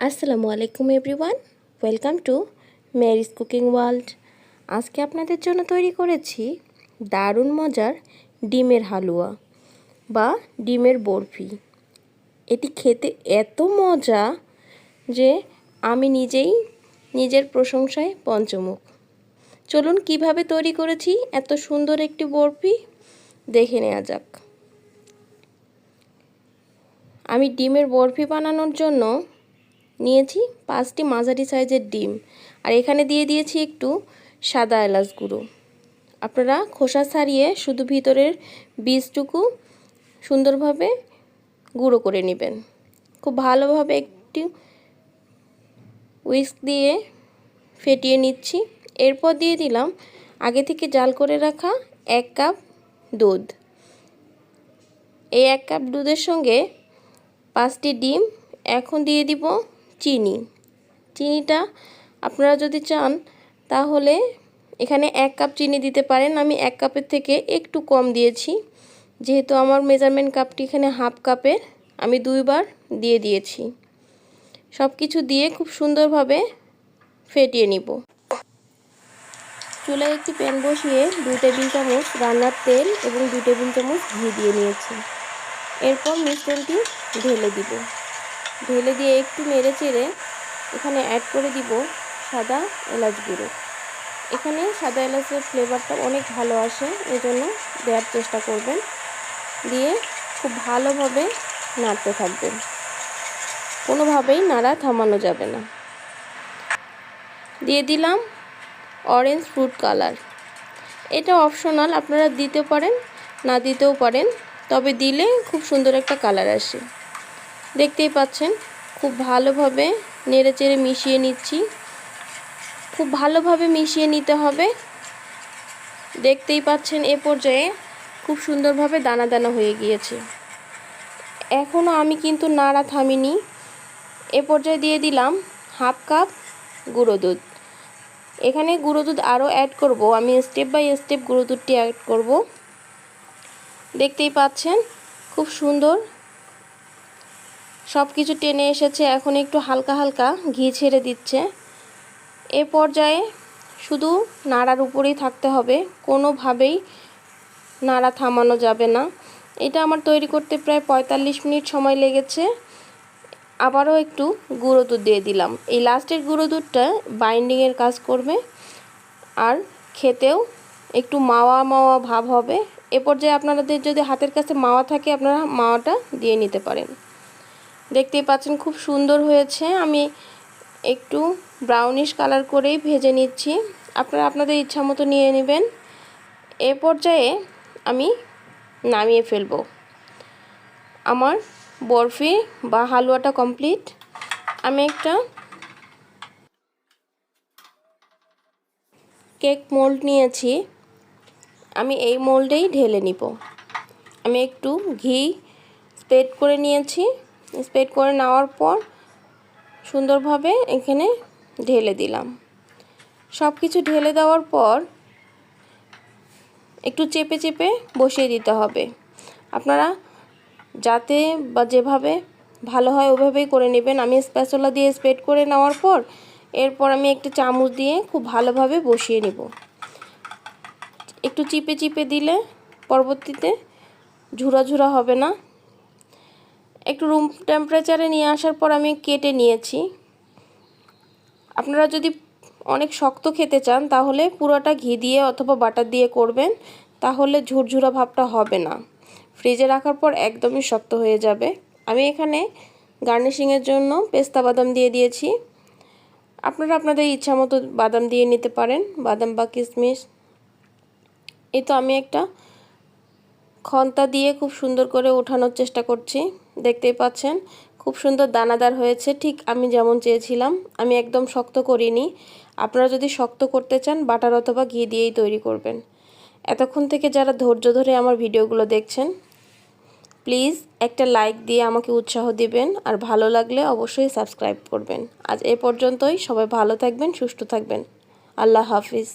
আসসালামু আলাইকুম everyone, welcome to Mary's cooking world. আজকে আপনাদের জন্য তৈরি করেছি দারুণ মজার ডিমের হালুয়া বা ডিমের বরফি। এটি খেতে এত মজা যে আমি নিজের প্রশংসায় পঞ্চমুখ। চলুন কিভাবে তৈরি করেছি এত সুন্দর একটি বরফি দেখে নেওয়া যাক। আমি ডিমের বরফি বানানোর জন্য নিয়েছি 5টি মাঝারি সাইজের ডিম, আর এখানে দিয়ে দিয়েছি একটু সাদা এলাচ গুঁড়ো। আপনারা খোসা ছাড়িয়ে শুধু ভিতরের বীজটুকু সুন্দরভাবে গুঁড়ো করে নেবেন। খুব ভালোভাবে একটু হুইস্ক দিয়ে ফেটিয়ে নিচ্ছি। এরপর দিয়ে দিলাম আগে থেকে জাল করে রাখা 1 কাপ দুধ। এই 1 কাপ দুধের সঙ্গে 5টি ডিম। এখন দিয়ে দিব চিনিটা আপনারা যদি চান তাহলে এখানে 1 কাপ চিনি দিতে পারেন। আমি 1 কাপের থেকে একটু কম দিয়েছি, যেহেতু আমার মেজারমেন্ট কাপটি এখানে হাফ কাপের, আমি 2 বার দিয়ে দিয়েছি। সব কিছু দিয়ে খুব সুন্দরভাবে ফেটিয়ে নিব। চুলায় একটি প্যান বসিয়ে 2 টেবিল চামচ রান্নার তেল এবং 2 টেবিল চামচ ঘি দিয়ে নিয়েছি। এরপর মিশ্রণটি ঢেলে দিয়ে একটু নেড়ে চেড়ে এখানে অ্যাড করে দিব সাদা এলাচ গুঁড়ো। এখানে সাদা এলাচের ফ্লেভারটা অনেক ভালো আসে, এজন্য দেওয়ার চেষ্টা করবেন। দিয়ে খুব ভালোভাবে নাড়তে থাকবেন, কোনোভাবেই নাড়া থামানো যাবে না। দিয়ে দিলাম অরেঞ্জ ফুড কালার। এটা অপশনাল, আপনারা দিতে পারেন না দিতেও পারেন, তবে দিলে খুব সুন্দর একটা কালার আসে। দেখতেই পাচ্ছেন খুব ভালোভাবে নেড়েচেড়ে মিশিয়ে নিচ্ছি। খুব ভালোভাবে মিশিয়ে নিতে হবে। দেখতেই পাচ্ছেন এ পর্যায়ে খুব সুন্দরভাবে দানা দানা হয়ে গিয়েছে। এখনও আমি কিন্তু নাড়া থামিনি। এ পর্যায়ে দিয়ে দিলাম হাফ কাপ গুঁড়ো দুধ। এখানে গুঁড়ো দুধ আরও অ্যাড করব, আমি স্টেপ বাই স্টেপ গুঁড়ো দুধটি অ্যাড করব। দেখতেই পাচ্ছেন খুব সুন্দর সব কিছু টেনে এসেছে। এখন একটু হালকা হালকা ঘি ছেড়ে দিচ্ছে। এ পর্যায়ে শুধু নাড়ার উপরেই থাকতে হবে, কোনোভাবেই নাড়া থামানো যাবে না। এটা আমার তৈরি করতে প্রায় 45 মিনিট সময় লেগেছে। আবারও একটু গুঁড়ো দুধ দিয়ে দিলাম। এই লাস্টের গুঁড়ো দুধটা বাইন্ডিংয়ের কাজ করবে আর খেতেও একটু মাওয়া মাওয়া ভাব হবে। এ পর্যায়ে আপনাদের যদি হাতের কাছে মাওয়া থাকে আপনারা মাওয়াটা দিয়ে নিতে পারেন। দেখতেই পাচ্ছেন খুব সুন্দর হয়েছে। আমি একটু ব্রাউনিশ কালার করেই ভেজে নিচ্ছি, আপনারা আপনাদের ইচ্ছা মতো নিয়ে নেবেন। এ পর্যায়ে আমি নামিয়ে ফেলব। আমার বরফি বা হালুয়াটা কমপ্লিট। আমি একটা কেক মোল্ড নিয়েছি, আমি এই মোল্ডেই ঢেলে নিব। আমি একটু ঘি স্প্রেড করে নিয়েছি। স্প্রেড করে নেওয়ার পর সুন্দরভাবে এখানে ঢেলে দিলাম। সব কিছু ঢেলে দেওয়ার পর একটু চেপে চেপে বসিয়ে দিতে হবে। আপনারা যাতে বা যেভাবে ভালো হয় ওভাবেই করে নেবেন। আমি স্প্যাচুলা দিয়ে স্প্রেড করে নেওয়ার পর এরপর আমি একটা চামচ দিয়ে খুব ভালোভাবে বসিয়ে নিব। একটু চিপে চিপে দিলে পরবর্তীতে ঝুরা ঝুরা হবে না। একটু রুম টেম্পারেচারে নিয়ে আসার পর আমি কেটে নিয়েছি। আপনারা যদি অনেক শক্ত খেতে চান তাহলে পুরোটা ঘি দিয়ে অথবা বাটার দিয়ে করবেন, তাহলে ঝুরঝুরা ভাবটা হবে না। ফ্রিজে রাখার পর একদমই শক্ত হয়ে যাবে। আমি এখানে গার্নিশিংয়ের জন্য পেস্তা বাদাম দিয়ে দিয়েছি। আপনারা আপনাদের ইচ্ছা মতো বাদাম দিয়ে নিতে পারেন, বাদাম বা কিশমিশ। এই তো আমি একটা খন্তা দিয়ে খুব সুন্দর করে ওঠানোর চেষ্টা করছি। দেখতেই পাচ্ছেন খুব সুন্দর দানাদার হয়েছে, ঠিক আমি যেমন চেয়েছিলাম। আমি একদম শক্ত করিনি। আপনারা যদি শক্ত করতে চান বাটার অথবা ঘি দিয়েই তৈরি করবেন। এতক্ষণ থেকে যারা ধৈর্য ধরে আমার ভিডিওগুলো দেখছেন, প্লিজ একটা লাইক দিয়ে আমাকে উৎসাহ দিবেন, আর ভালো লাগলে অবশ্যই সাবস্ক্রাইব করবেন। আজ এ পর্যন্তই। সবাই ভালো থাকবেন, সুস্থ থাকবেন। আল্লাহ হাফিজ।